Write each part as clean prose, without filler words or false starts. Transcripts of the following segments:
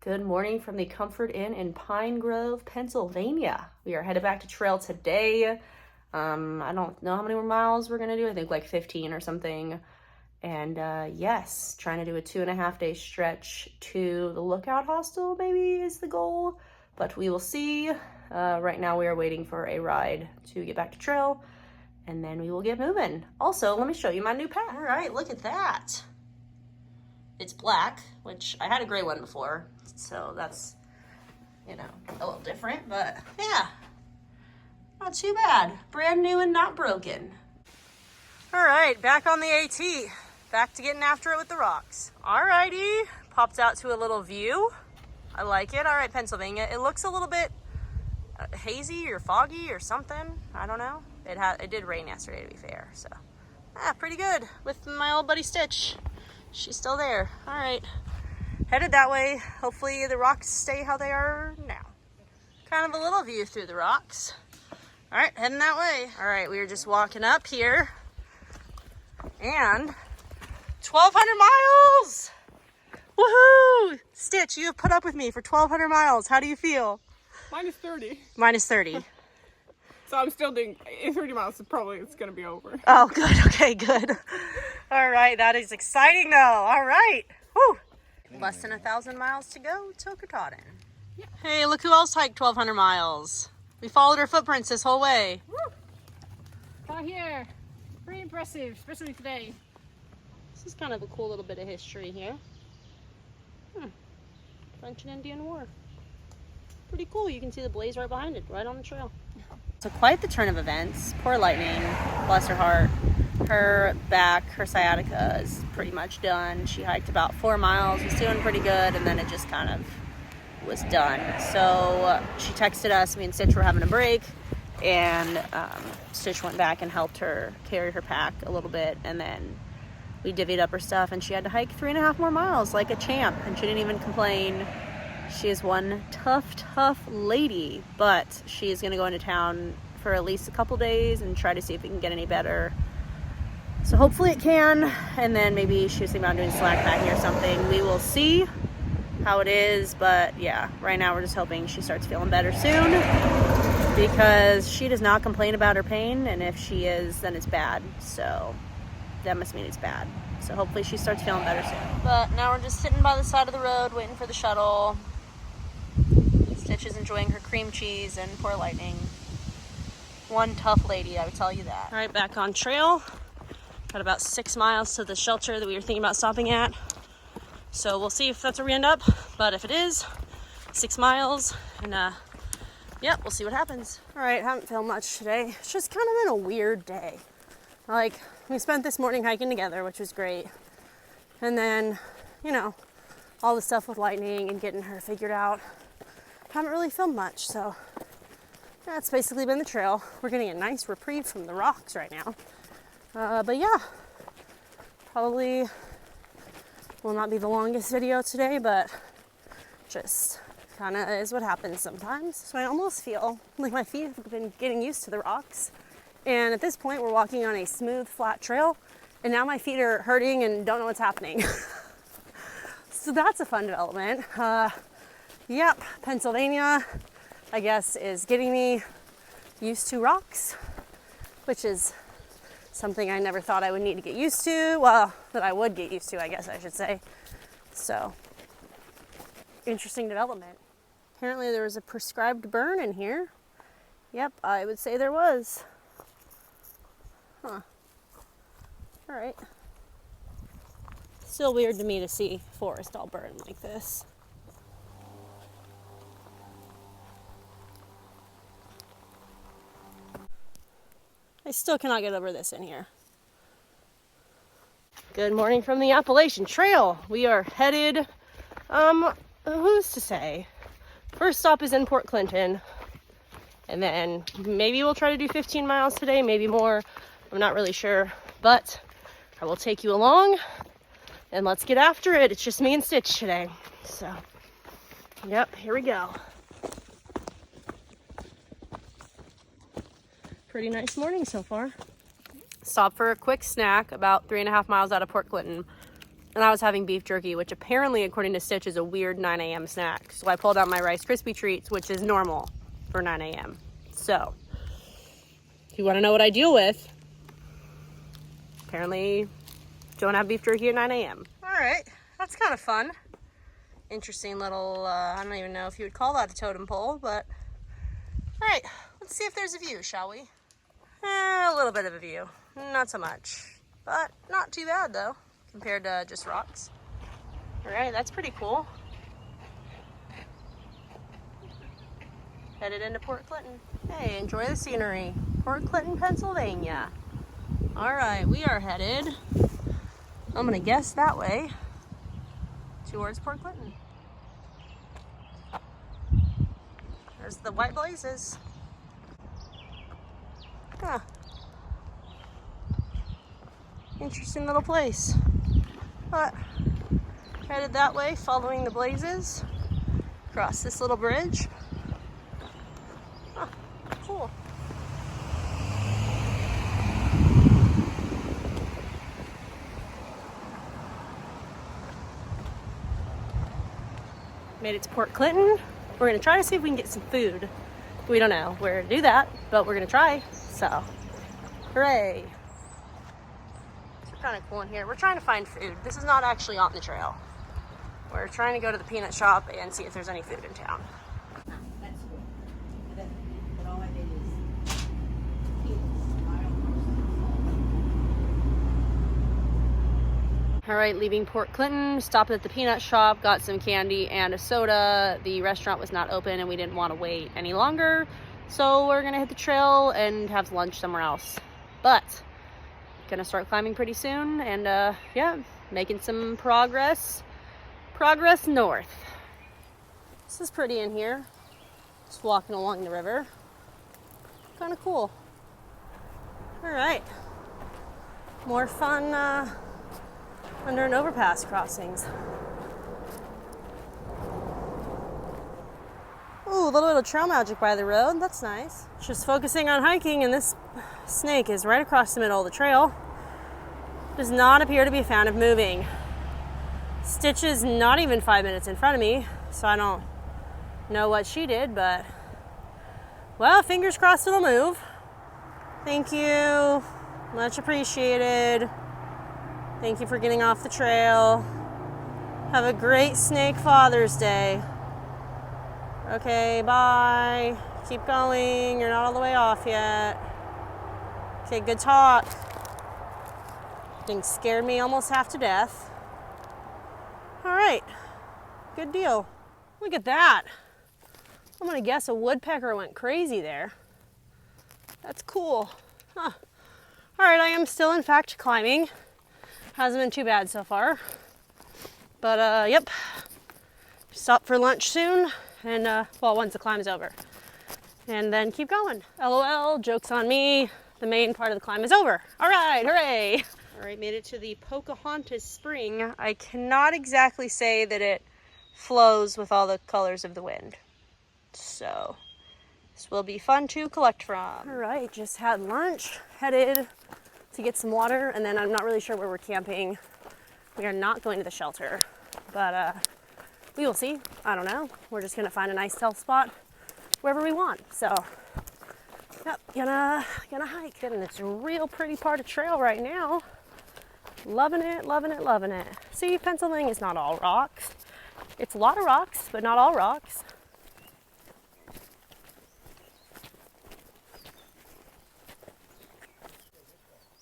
Good morning from the Comfort Inn in Pine Grove, Pennsylvania. We are headed back to trail today. I don't know how many more miles we're gonna do. I think like 15 or something. And yes, trying to do a 2.5 day stretch to the Lookout Hostel maybe is the goal, but we will see. Right now we are waiting for a ride to get back to trail, and then we will get moving. Also, let me show you my new pack. All right, look at that. It's black, which I had a gray one before, so that's, you know, a little different, but yeah, not too bad. Brand new and not broken. All right, back on the AT. Back to getting after it with the rocks. Alrighty, popped out to a little view. I like it. All right, Pennsylvania. It looks a little bit hazy or foggy or something. I don't know. It did rain yesterday, to be fair, so pretty good with my old buddy Stitch. She's still there. All right, headed that way. Hopefully the rocks stay how they are now. Kind of a little view through the rocks. All right, heading that way. All right, we were just walking up here and 1,200 miles! Woohoo! Stitch, you have put up with me for 1,200 miles. How do you feel? Minus 30. Minus 30. So I'm still doing 30 miles, so probably it's going to be over. Oh, good. Okay, good. All right, that is exciting though. All right. Woo! Less than 1,000 miles to go to Katahdin. Yeah. Hey, look who else hiked 1,200 miles. We followed her footprints this whole way. Woo! Got here. Pretty impressive, especially today. This is kind of a cool little bit of history here. French and Indian War. Pretty cool. You can see the blaze right behind it, right on the trail. So quite the turn of events. Poor Lightning, bless her heart. Her back, her sciatica is pretty much done. She hiked about 4 miles, was doing pretty good, and then it just kind of was done. So she texted us, me and Stitch were having a break, and Stitch went back and helped her carry her pack a little bit, and then we divvied up her stuff, and she had to hike 3.5 more miles like a champ, and she didn't even complain. She is one tough lady, but she is going to go into town for at least a couple days and try to see if it can get any better. So hopefully it can, and then maybe she was thinking about doing slack packing or something. We will see how it is, but yeah, right now we're just hoping she starts feeling better soon, because she does not complain about her pain, and if she is, then it's bad. So that must mean it's bad. So hopefully she starts feeling better soon. But now we're just sitting by the side of the road waiting for the shuttle. Stitch is enjoying her cream cheese, and poor Lightning. One tough lady, I would tell you that. All right, back on trail. Got about 6 miles to the shelter that we were thinking about stopping at. So we'll see if that's where we end up. But if it is, 6 miles, and yeah, we'll see what happens. All right, haven't filmed much today. It's just kind of been a weird day. Like, we spent this morning hiking together, which was great. And then, you know, all the stuff with Lightning and getting her figured out. Haven't really filmed much, so that's basically been the trail. We're getting a nice reprieve from the rocks right now. But yeah, probably will not be the longest video today, but just kind of is what happens sometimes. So I almost feel like my feet have been getting used to the rocks. And at this point, we're walking on a smooth, flat trail, and now my feet are hurting and don't know what's happening. So that's a fun development. Yep, Pennsylvania, I guess, is getting me used to rocks, which is something I never thought I would need to get used to. Well, that I would get used to, I guess I should say. So, interesting development. Apparently there was a prescribed burn in here. Yep, I would say there was. Huh. All right. Still weird to me to see forest all burned like this. I still cannot get over this in here. Good morning from the Appalachian Trail. We are headed, who's to say? First stop is in Port Clinton. And then maybe we'll try to do 15 miles today, maybe more. I'm not really sure, but I will take you along and let's get after it. It's just me and Stitch today. So, yep, here we go. Pretty nice morning so far. Stopped for a quick snack about 3.5 miles out of Port Clinton. and I was having beef jerky, which apparently, according to Stitch, is a weird 9 a.m. snack. So I pulled out my Rice Krispie treats, which is normal for 9 a.m. So, if you want to know what I deal with, apparently don't have beef jerky at 9 a.m. All right, that's kind of fun. Interesting little, I don't even know if you would call that a totem pole, but all right, let's see if there's a view, shall we? A little bit of a view, not so much, but not too bad though, compared to just rocks. All right, that's pretty cool. Headed into Port Clinton. Hey, enjoy the scenery. Port Clinton, Pennsylvania. All right, we are headed, I'm gonna guess that way, towards Port Clinton. There's the white blazes. Huh. Interesting little place. But headed that way, following the blazes. Across this little bridge. Huh, cool. Made it to Port Clinton. We're gonna try to see if we can get some food. We don't know where to do that, but we're gonna try. So, hooray. It's kind of cool in here. We're trying to find food. This is not actually on the trail. We're trying to go to the peanut shop and see if there's any food in town. That's cool. But all I did is All right, leaving Port Clinton, stopped at the peanut shop, got some candy and a soda. The restaurant was not open and we didn't want to wait any longer. So we're gonna hit the trail and have lunch somewhere else. But, gonna start climbing pretty soon and yeah, making some progress. Progress north. This is pretty in here. Just walking along the river. Kind of cool. All right. More fun under an overpass crossings. Ooh, a little bit of trail magic by the road. That's nice. Just focusing on hiking, and this snake is right across the middle of the trail. Does not appear to be a fan of moving. Stitch is not even 5 minutes in front of me, so I don't know what she did, but well, fingers crossed it'll move. Thank you. Much appreciated. Thank you for getting off the trail. Have a great Snake Father's Day. Okay, bye. Keep going. You're not all the way off yet. Okay, good talk. Thing scared me almost half to death. All right, good deal. Look at that. I'm gonna guess a woodpecker went crazy there. That's cool. Huh. All right, I am still in fact climbing. Hasn't been too bad so far. But yep, stop for lunch soon. And well, once the climb is over. And then keep going. LOL, joke's on me. The main part of the climb is over. All right, hooray. All right, made it to the Pocahontas Spring. I cannot exactly say that it flows with all the colors of the wind. So this will be fun to collect from. All right, just had lunch, headed to get some water, and then I'm not really sure where we're camping. We are not going to the shelter, but we will see. I don't know. We're just gonna find a nice stealth spot wherever we want. So, yep, gonna hike. And it's a real pretty part of trail right now. Loving it, loving it, loving it. See, Pennsylvania's not all rocks. It's a lot of rocks, but not all rocks.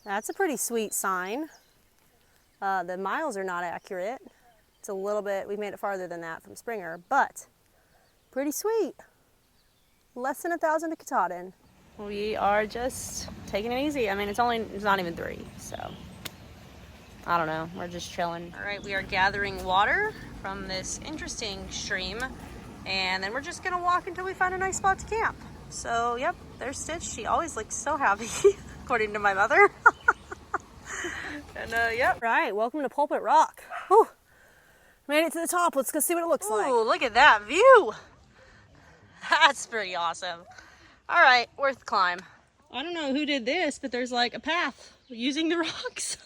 That's a pretty sweet sign. The miles are not accurate. It's a little bit, we made it farther than that from Springer, but pretty sweet. Less than 1,000 to Katahdin. We are just taking it easy. I mean, it's not even 3, so I don't know. We're just chilling. All right, we are gathering water from this interesting stream, and then we're just gonna walk until we find a nice spot to camp. So, yep, there's Stitch. She always looks so happy, according to my mother. And yep. Right, welcome to Pulpit Rock. Whew. Made it to the top. Let's go see what it looks like. Ooh, look at that view. That's pretty awesome. All right, worth the climb. I don't know who did this, but there's like a path using the rocks.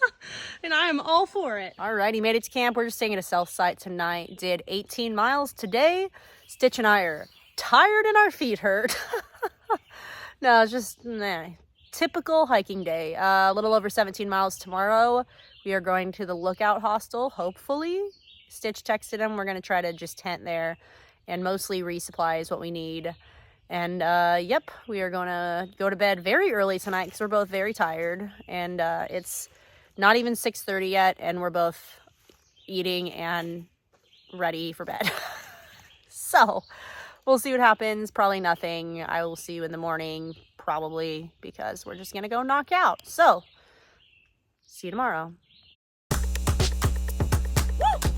And I am all for it. Alrighty, made it to camp. We're just staying at a self site tonight. Did 18 miles today. Stitch and I are tired and our feet hurt. No, it's just typical hiking day. A little over 17 miles tomorrow. We are going to the Lookout Hostel, hopefully. Stitch texted him. We're going to try to just tent there and mostly resupply is what we need. And yep, we are going to go to bed very early tonight because we're both very tired. And it's not even 6:30 yet, and we're both eating and ready for bed. So we'll see what happens. Probably nothing. I will see you in the morning, probably, because we're just going to go knock out. So see you tomorrow. Woo!